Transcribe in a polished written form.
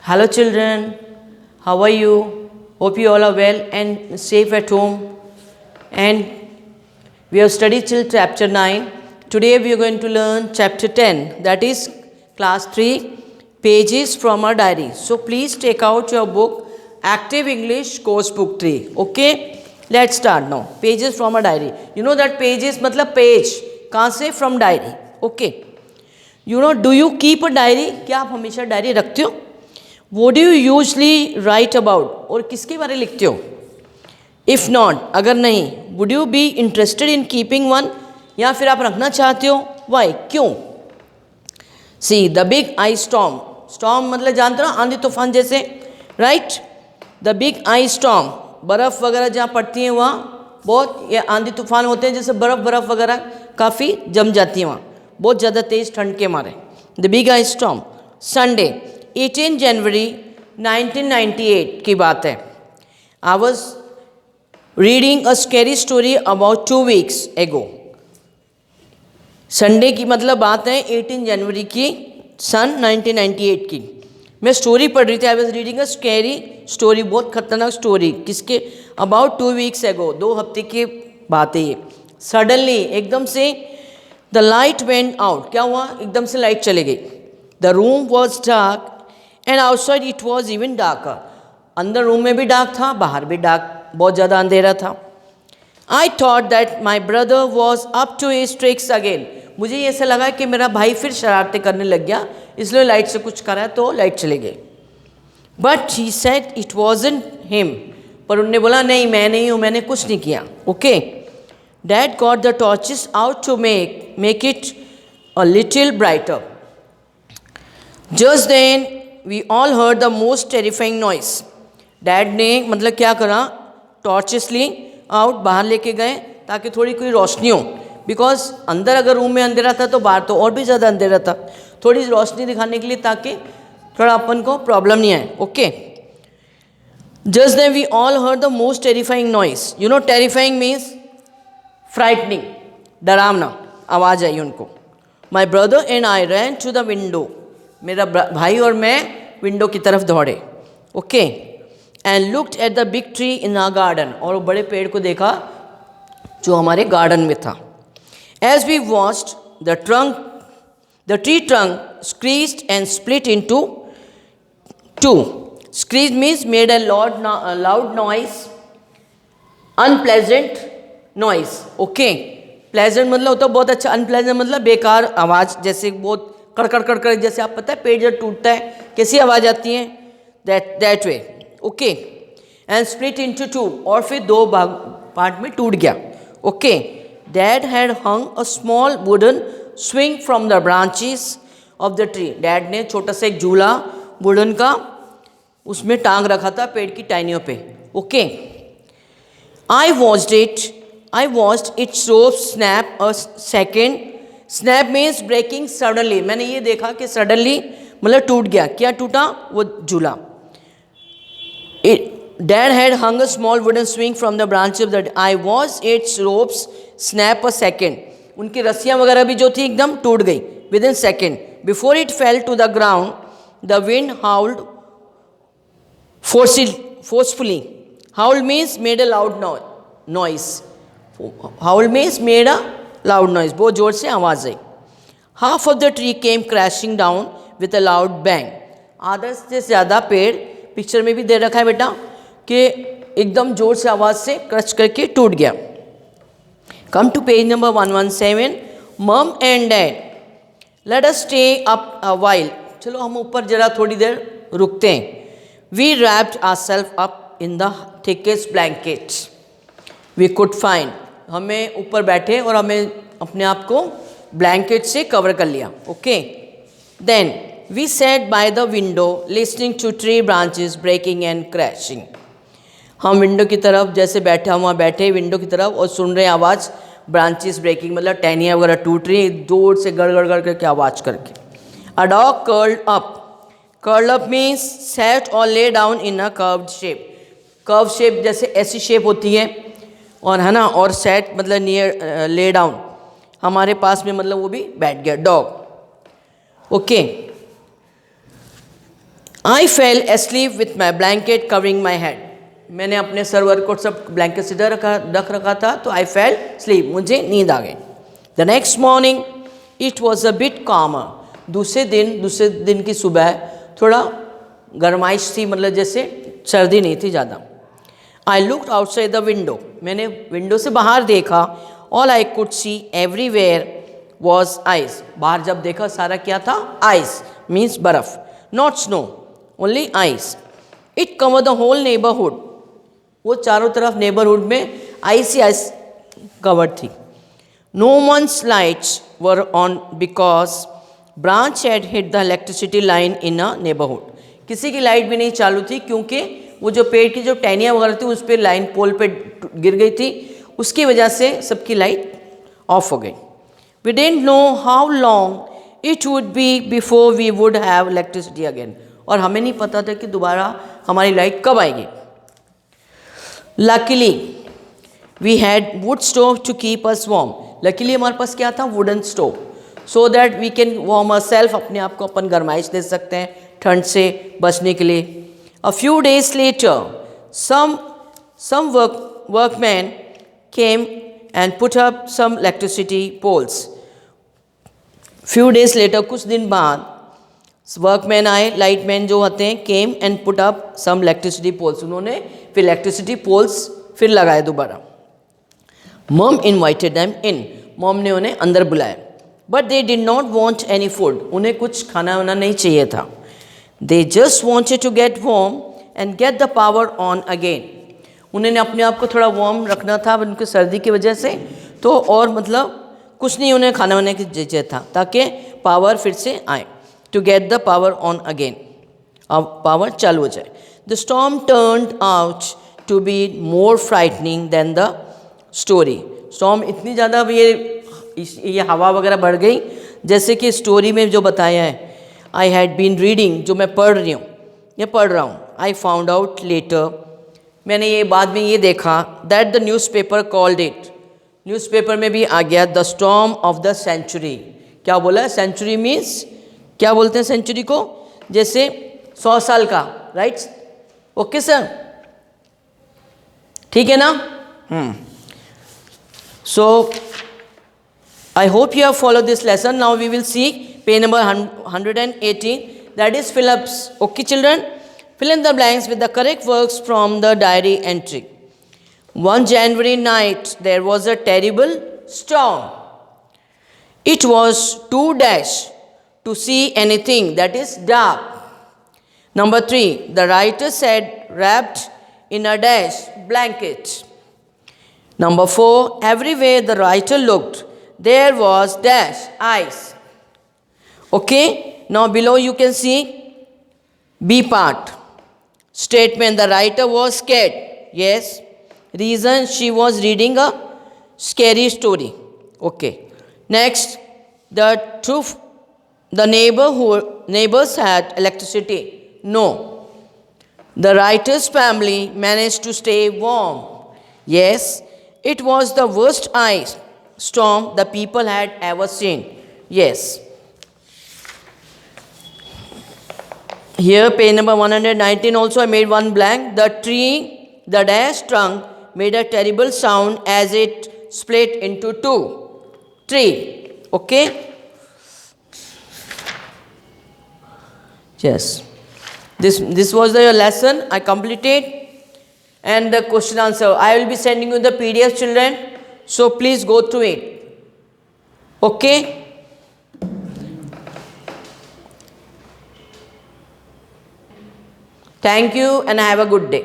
Hello children, how are you? Hope you all are well and safe at home. And we have studied till chapter 9. Today we are going to learn chapter 10, that is class 3, pages from our diary. So please take out your book, Active English Course Book 3. Okay, let's start now. Pages from our diary. You know that pages मतलब page, कहाँ से? From diary. Okay. You know, do you keep a diary? क्या आप हमेशा diary रखते हो? What do you usually write about? और किसके बारे में लिखते हो? If not, अगर नहीं, would you be interested in keeping one? या फिर आप रखना चाहते हो? Why? क्यों? See, the big ice storm. Storm मतलब जानते हो ना, आंधी तूफान जैसे, right? The big ice storm. बर्फ़ वगैरह जहाँ पड़ती है वहाँ बहुत ये आंधी तूफान होते हैं, जैसे बर्फ़ वगैरह काफ़ी जम जाती है वहाँ, बहुत ज़्यादा तेज़ ठंड के मारे. The big ice storm. Sunday, 18 जनवरी 1998 की बात है. I was reading a scary story about 2 weeks ago. Sunday की मतलब बात है 18 जनवरी की सन 1998 की. मैं स्टोरी पढ़ रही थी. I was reading a scary story, बहुत खतरनाक स्टोरी. किसके? अबाउट 2 weeks ago, 2 हफ्ते की बात है ये. सडनली एकदम से द लाइट वेंट आउट. क्या हुआ? एकदम से लाइट चली गई. The room was dark and outside it was even darker. अंदर रूम में भी डार्क था, बाहर भी डार्क, बहुत ज़्यादा अंधेरा था. I thought that my brother was up to his tricks again. मुझे ऐसा लगा कि मेरा भाई फिर शरारतें करने लग गया, इसलिए लाइट से कुछ करा तो लाइट चले गई. But he said it wasn't him. पर उन्होंने बोला नहीं, मैं नहीं हूँ, मैंने कुछ नहीं किया. Okay. Dad got the torches out to make it a little brighter. Just then we all heard the most terrifying noise. Dad ने मतलब क्या करा, टॉर्चेस ली आउट, बाहर लेके गए ताकि थोड़ी कोई रोशनी हो. बिकॉज अंदर अगर रूम में अंधेरा था तो बाहर तो और भी ज़्यादा अंधेरा था. थोड़ी रोशनी दिखाने के लिए ताकि थोड़ा अपन को प्रॉब्लम नहीं आए. Okay. Just then we all heard the most terrifying noise. You know terrifying means frightening, डरावना आवाज़ आई उनको. My brother and I ran to the window. मेरा भाई और मैं विंडो की तरफ दौड़े. Okay. And looked at the big tree in our garden. और बड़े पेड़ को देखा जो हमारे गार्डन में था. As we watched the tree trunk screeched and split into two. Screech means made a loud noise, unpleasant noise. Okay. Pleasant मतलब होता है बहुत अच्छा, अनप्लेजेंट मतलब बेकार आवाज़, जैसे बहुत कड़कड़ कड़कड़, जैसे आप पता है पेड़ जब टूटता है कैसी आवाज़ आती है, that way. Okay. And split into to. और फिर 2 पार्ट में टूट गया. Okay. Dad had hung a small wooden swing from the branches of the tree. Dad ने छोटा सा एक झूला वुडन का उसमें टांग रखा था पेड़ की टहनियों पे. Okay. I watched its rope snap a second. Snap means breaking suddenly. मैंने ये देखा कि suddenly मतलब टूट गया. क्या टूटा? वो झूला. Dad had hung a small wooden swing from the branch of the. I watched its ropes snap a second. उनकी रस्सियाँ वगैरह भी जो थी एकदम टूट गई within second. Before it fell to the ground, the wind howled forcefully. Howl means made a loud noise. Howl means made a loud noise. बहुत जोर से आवाज़ आई. Half of the tree came crashing down with a loud bang. आधा से ज़्यादा पेड़, picture में भी दे रखा है बेटा, कि एकदम जोर से आवाज़ से क्रश करके टूट गया. Come to page number 117. Mom and Dad, let us stay up a while. चलो हम ऊपर जरा थोड़ी देर रुकते हैं. We wrapped ourselves up in the thickest blankets we could find. हमें ऊपर बैठे और हमें अपने आप को ब्लैंकेट से कवर कर लिया. Okay. Then we sat by the window listening to tree branches breaking and crashing. हम विंडो की तरफ जैसे बैठे, हम वहाँ बैठे विंडो की तरफ और सुन रहे आवाज़ ब्रांचेस ब्रेकिंग मतलब टहनियाँ वगैरह टूट रही, जोर से गड़ करके आवाज़ करके. A dog curled up. Curl up means sat और lay down in a curved shape. Curve shape जैसे ऐसी शेप होती है और है ना, और सेट मतलब नियर ले डाउन, हमारे पास में मतलब वो भी बैठ गया dog. Okay. I fell asleep with my blanket covering my head. मैंने अपने सरवर को सब ब्लैंकेट से ढक रखा था, तो I fell asleep, मुझे नींद आ गई. The next morning it was a bit calmer. दूसरे दिन की सुबह थोड़ा गर्माइश थी, मतलब जैसे सर्दी नहीं थी ज़्यादा. I looked outside the window. मैंने विंडो से बाहर देखा. All I could see everywhere was ice. बाहर जब देखा सारा क्या था? Ice means बर्फ. Not snow, only ice. It covered the whole neighborhood. वो चारों तरफ नेबरहुड में आइस ही आइस कवर्ड थी. No one's lights were on because branch had hit the electricity line in a neighborhood. किसी की लाइट भी नहीं चालू थी क्योंकि वो जो पेड़ की जो टहनियाँ वगैरह थी उस पर लाइन पोल पे गिर गई थी, उसकी वजह से सबकी लाइट ऑफ हो गई. We didn't know how long it would be before we would have electricity again. और हमें नहीं पता था कि दोबारा हमारी लाइट कब आएगी. Luckily we had wood stove to keep us warm. Luckily हमारे पास क्या था? wooden stove, so that we can warm ourselves. अपने आप को अपन गर्माइश दे सकते हैं ठंड से बचने के लिए. A few days later some workmen came and put up some electricity poles. Few days later, कुछ दिन बाद वर्कमैन आए, लाइटमैन जो होते हैं, came and put up some electricity poles. उन्होंने फिर इलेक्ट्रिसिटी पोल्स फिर लगाए दोबारा. Mom invited them in. Mom ने उन्हें अंदर बुलाया. But they did not want any food. उन्हें कुछ खाना वाना नहीं चाहिए था. They just wanted to get warm and get the power on again. उन्होंने अपने आप को थोड़ा वार्म रखना था उनकी सर्दी की वजह से, तो और मतलब कुछ नहीं, उन्हें खाना वाने की चाहिए था ताकि पावर फिर से आए. To get the power on again, अब पावर चालू हो जाए. The storm turned out to be more frightening than the story. Storm इतनी ज़्यादा ये हवा वगैरह बढ़ गई जैसे कि स्टोरी में जो बताया है. आई हैड बीन रीडिंग, जो मैं पढ़ रहा हूँ. आई फाउंड आउट लेटर, मैंने ये बाद में ये देखा, that the newspaper called it. Newspaper में भी आ गया the storm of the century. क्या बोला है? सेंचुरी मीन्स क्या बोलते हैं सेंचुरी को? जैसे 100 साल का, राइट? ओके सर, ठीक है ना? So I hope you have follow this lesson. Now we will see page number 118, that is fill ups. Okay children, fill in the blanks with the correct words from the diary entry. One January night there was a terrible storm. It was too dash to see anything, that is dark. Number 3, the writer said wrapped in a dash blanket. Number 4, everywhere the writer looked there was dash ice. Okay, now below you can see B part. Statement, the writer was scared. Yes. Reason, she was reading a scary story. Okay. Next, the truth, the neighbors had electricity. No. The writer's family managed to stay warm. Yes. It was the worst ice storm the people had ever seen. Yes. Here, page number 119 also I made one blank. The dash trunk made a terrible sound as it split into two. Tree. Okay? Yes. This was the lesson I completed and the question answer. I will be sending you the PDF, children. So please go through it. Okay? Thank you and have a good day.